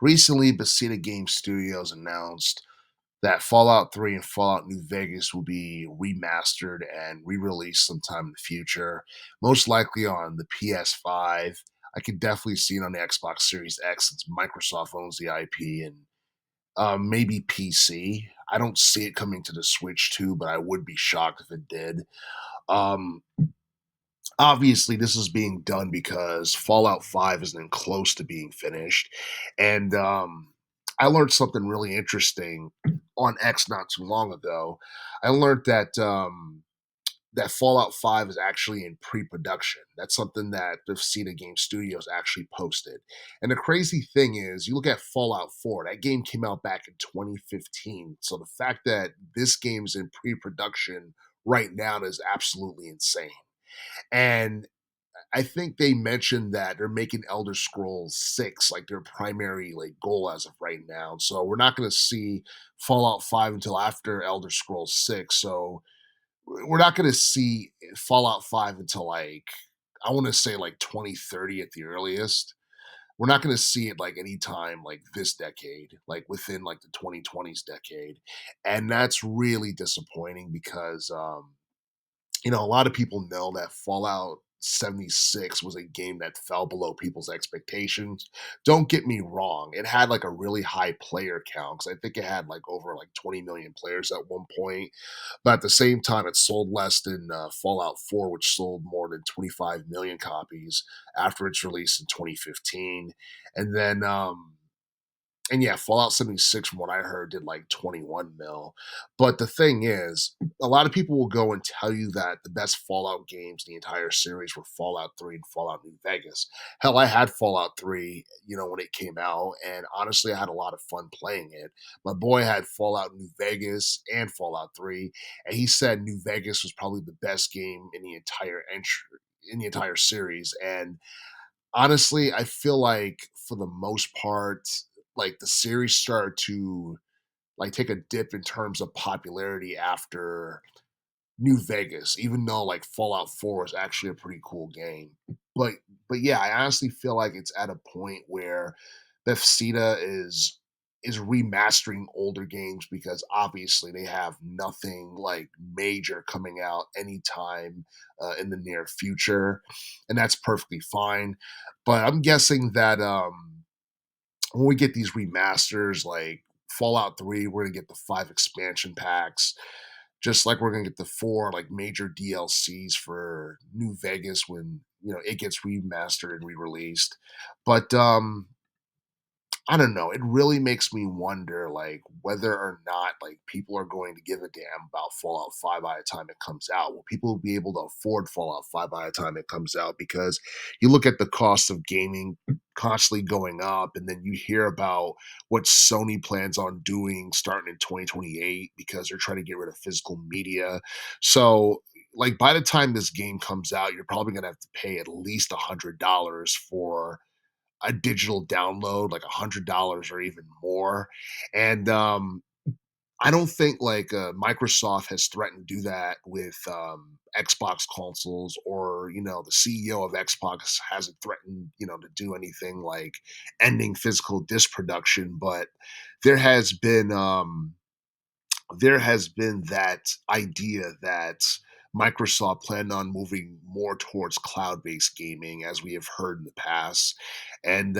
recently Bethesda Game Studios announced that Fallout 3 and Fallout New Vegas will be remastered and re-released sometime in the future, most likely on the PS5. I could definitely see it on the Xbox Series X since Microsoft owns the IP, and maybe PC. I don't see it coming to the Switch too, but I would be shocked if it did. Um, Obviously, this is being done because Fallout 5 isn't close to being finished. And I learned something really interesting on X not too long ago. I learned that Fallout 5 is actually in pre-production. That's something that the Bethesda Game Studios actually posted. And the crazy thing is, you look at Fallout 4, that game came out back in 2015. So the fact that this game is in pre-production right now is absolutely insane. And I think they mentioned that they're making Elder Scrolls 6 like their primary like goal as of right now. So we're not going to see Fallout 5 until after Elder Scrolls 6. So we're not going to see Fallout 5 until like I want to say like 2030 at the earliest. We're not going to see it like anytime like this decade, like within like the 2020s decade. And that's really disappointing because a lot of people know that Fallout 76 was a game that fell below people's expectations. Don't get me wrong, it had like a really high player count because I think it had like over like 20 million players at one point. But at the same time, it sold less than Fallout 4, which sold more than 25 million copies after its release in 2015. And then and yeah, Fallout 76, from what I heard, did like 21 mil. But the thing is, a lot of people will go and tell you that the best Fallout games in the entire series were Fallout 3 and Fallout New Vegas. Hell, I had Fallout 3, when it came out, and honestly, I had a lot of fun playing it. My boy had Fallout New Vegas and Fallout 3, and he said New Vegas was probably the best game in the entire entry in the entire series. And honestly, I feel like for the most part, like the series started to like take a dip in terms of popularity after New Vegas, even though like Fallout 4 is actually a pretty cool game. But but yeah, I honestly feel like it's at a point where Bethesda is remastering older games because obviously they have nothing like major coming out anytime in the near future, and that's perfectly fine. But I'm guessing that when we get these remasters like Fallout 3, we're gonna get the 5 expansion packs, just like we're gonna get the 4 like major DLCs for New Vegas when it gets remastered and re-released. But I don't know. It really makes me wonder, like, whether or not like people are going to give a damn about Fallout 5 by the time it comes out. Will people be able to afford Fallout 5 by the time it comes out? Because you look at the cost of gaming constantly going up, and then you hear about what Sony plans on doing starting in 2028 because they're trying to get rid of physical media. So like by the time this game comes out, you're probably gonna have to pay at least $100 for a digital download, like $100 or even more. And I don't think like Microsoft has threatened to do that with Xbox consoles, or the CEO of Xbox hasn't threatened to do anything like ending physical disc production. But there has been there has been that idea that Microsoft planned on moving more towards cloud-based gaming, as we have heard in the past. And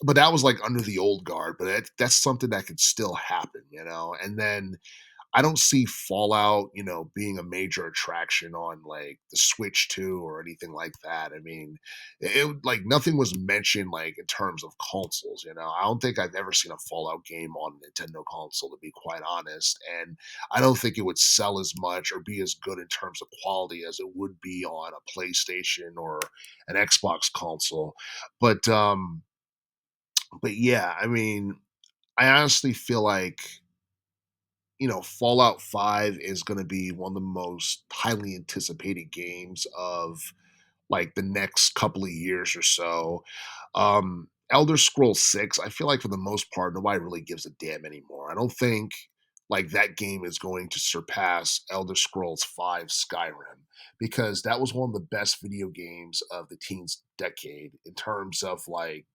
but that was like under the old guard, but that's something that could still happen. And then I don't see Fallout, being a major attraction on like the Switch 2 or anything like that. I mean, like nothing was mentioned like in terms of consoles. I don't think I've ever seen a Fallout game on a Nintendo console, to be quite honest. And I don't think it would sell as much or be as good in terms of quality as it would be on a PlayStation or an Xbox console. But but yeah, I mean, I honestly feel like Fallout 5 is going to be one of the most highly anticipated games of like the next couple of years or so. Elder Scrolls 6, I feel like for the most part, nobody really gives a damn anymore. I don't think like that game is going to surpass Elder Scrolls 5 Skyrim, because that was one of the best video games of the teens decade in terms of like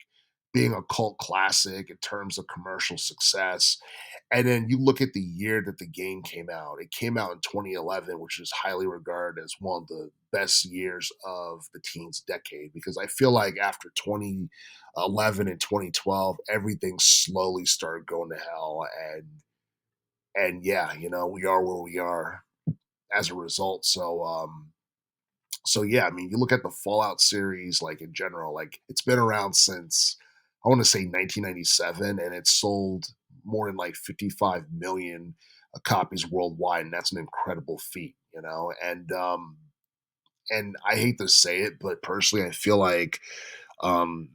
being a cult classic in terms of commercial success. And then you look at the year that the game came out. It came out in 2011, which is highly regarded as one of the best years of the teens decade, because I feel like after 2011 and 2012, everything slowly started going to hell. And yeah, we are where we are as a result. So yeah, I mean, you look at the Fallout series, like in general, like it's been around since I want to say 1997, and it's sold more than like 55 million copies worldwide, and that's an incredible feat. And I hate to say it, but personally, I feel like um,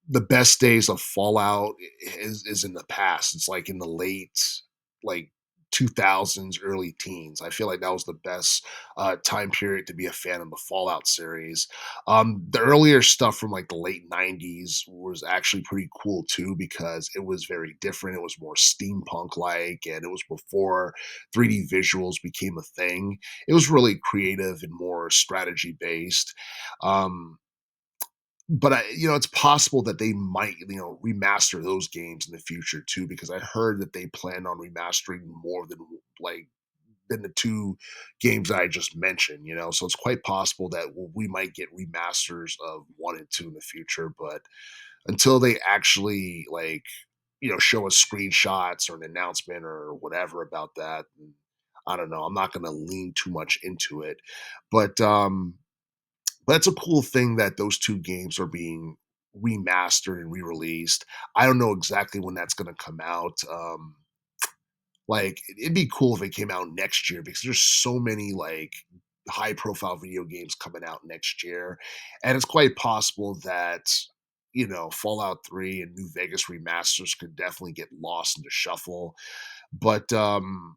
the best days of Fallout is in the past. It's like in the late like 2000s, early teens. I feel like that was the best time period to be a fan of the Fallout series. The earlier stuff from like the late 90s was actually pretty cool too because it was very different. It was more steampunk like, and it was before 3D visuals became a thing. It was really creative and more strategy based. Um, but it's possible that they might, remaster those games in the future too, because I heard that they plan on remastering more than like than the two games that I just mentioned. So it's quite possible that we might get remasters of one and two in the future. But until they actually like, show us screenshots or an announcement or whatever about that, I don't know. I'm not going to lean too much into it, but that's a cool thing that those 2 games are being remastered and re-released. I don't know exactly when that's gonna come out. Like, it'd be cool if it came out next year because there's so many, like, high-profile video games coming out next year, and it's quite possible that, Fallout 3 and New Vegas remasters could definitely get lost in the shuffle, but, um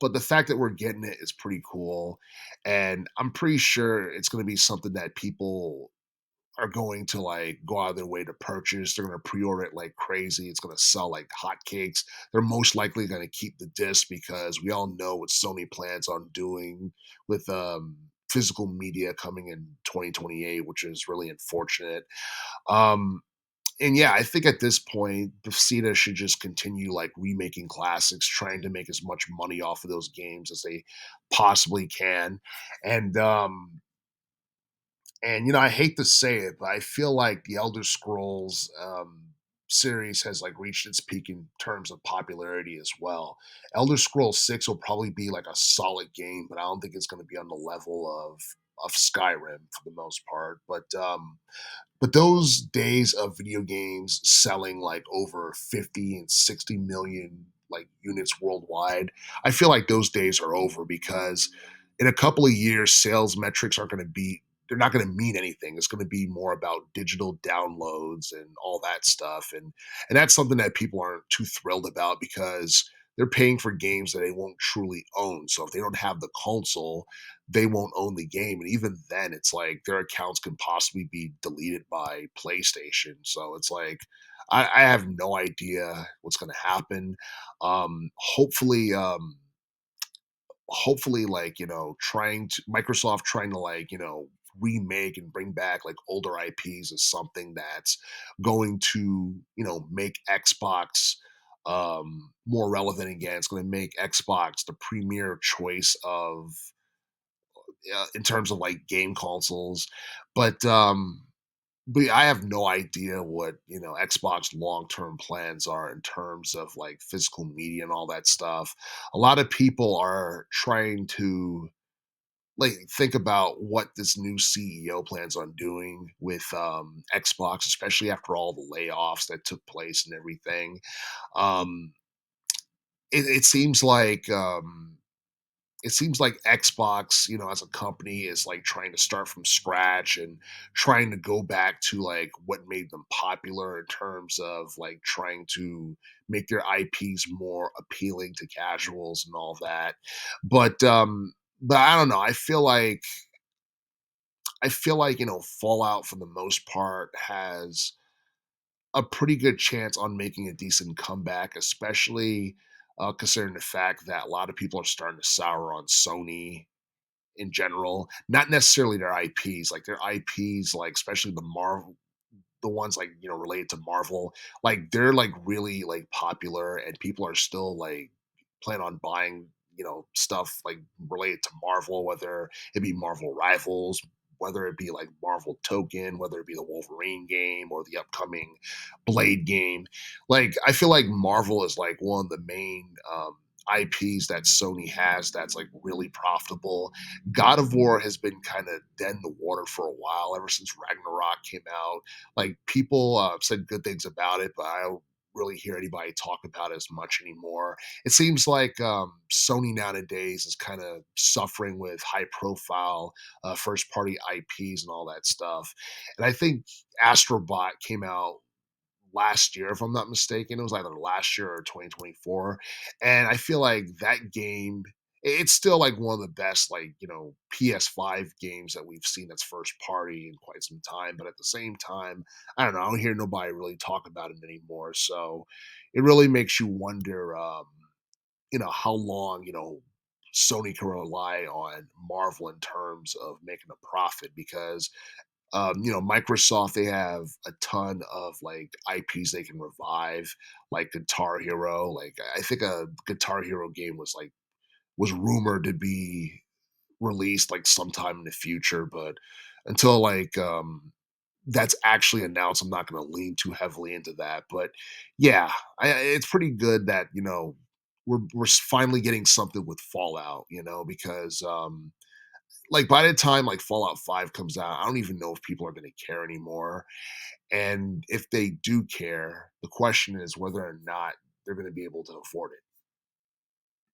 but the fact that we're getting it is pretty cool, and I'm pretty sure it's gonna be something that people are going to like go out of their way to purchase. They're going to pre-order it like crazy. It's going to sell like hotcakes. They're most likely going to keep the disc because we all know what Sony plans on doing with physical media coming in 2028, which is really unfortunate. Um, and yeah, I think at this point, Bethesda should just continue like remaking classics, trying to make as much money off of those games as they possibly can. And I hate to say it, but I feel like the Elder Scrolls series has like reached its peak in terms of popularity as well. Elder Scrolls 6 will probably be like a solid game, but I don't think it's going to be on the level of Skyrim for the most part. But those days of video games selling like over 50 and 60 million like units worldwide, I feel like those days are over because in a couple of years, sales metrics aren't going to be they're not going to mean anything. It's going to be more about digital downloads and all that stuff. And that's something that people aren't too thrilled about because they're paying for games that they won't truly own. So if they don't have the console, they won't own the game. And even then, it's like their accounts can possibly be deleted by PlayStation. So it's like, I have no idea what's going to happen. Hopefully, like, trying to Microsoft trying to like, remake and bring back like older IPs is something that's going to, make Xbox more relevant again. It's going to make Xbox the premier choice of in terms of like game consoles. But but I have no idea what Xbox long term plans are in terms of like physical media and all that stuff. A lot of people are trying to like think about what this new CEO plans on doing with Xbox, especially after all the layoffs that took place and everything. Um, it seems like Xbox, as a company is like trying to start from scratch and trying to go back to like what made them popular in terms of like trying to make their IPs more appealing to casuals and all that. But I don't know. I feel like, Fallout for the most part has a pretty good chance on making a decent comeback, especially considering the fact that a lot of people are starting to sour on Sony in general, not necessarily their IPs, like their IPs, like especially the ones like, related to Marvel, like they're like really like popular and people are still like plan on buying, stuff like related to Marvel, whether it be Marvel Rivals, whether it be like Marvel Token, whether it be the Wolverine game or the upcoming Blade game. Like I feel like Marvel is like one of the main IPs that Sony has that's like really profitable. God of War has been kind of dead in the water for a while, ever since Ragnarok came out. Like people said good things about it, but I don't really hear anybody talk about it as much anymore. It seems like Sony nowadays is kind of suffering with high profile first party IPs and all that stuff. And I think Astrobot came out last year, if I'm not mistaken. It was either last year or 2024. And I feel like that game, it's still like one of the best, like, PS5 games that we've seen that's first party in quite some time. But at the same time, I don't know, I don't hear nobody really talk about it anymore. So it really makes you wonder, how long, Sony can rely on Marvel in terms of making a profit because Microsoft, they have a ton of like IPs they can revive, like Guitar Hero. Like I think a Guitar Hero game was rumored to be released like sometime in the future, but until like that's actually announced, I'm not going to lean too heavily into that. But yeah, it's pretty good that we're finally getting something with Fallout, because like by the time like Fallout 5 comes out, I don't even know if people are going to care anymore. And if they do care, the question is whether or not they're going to be able to afford it.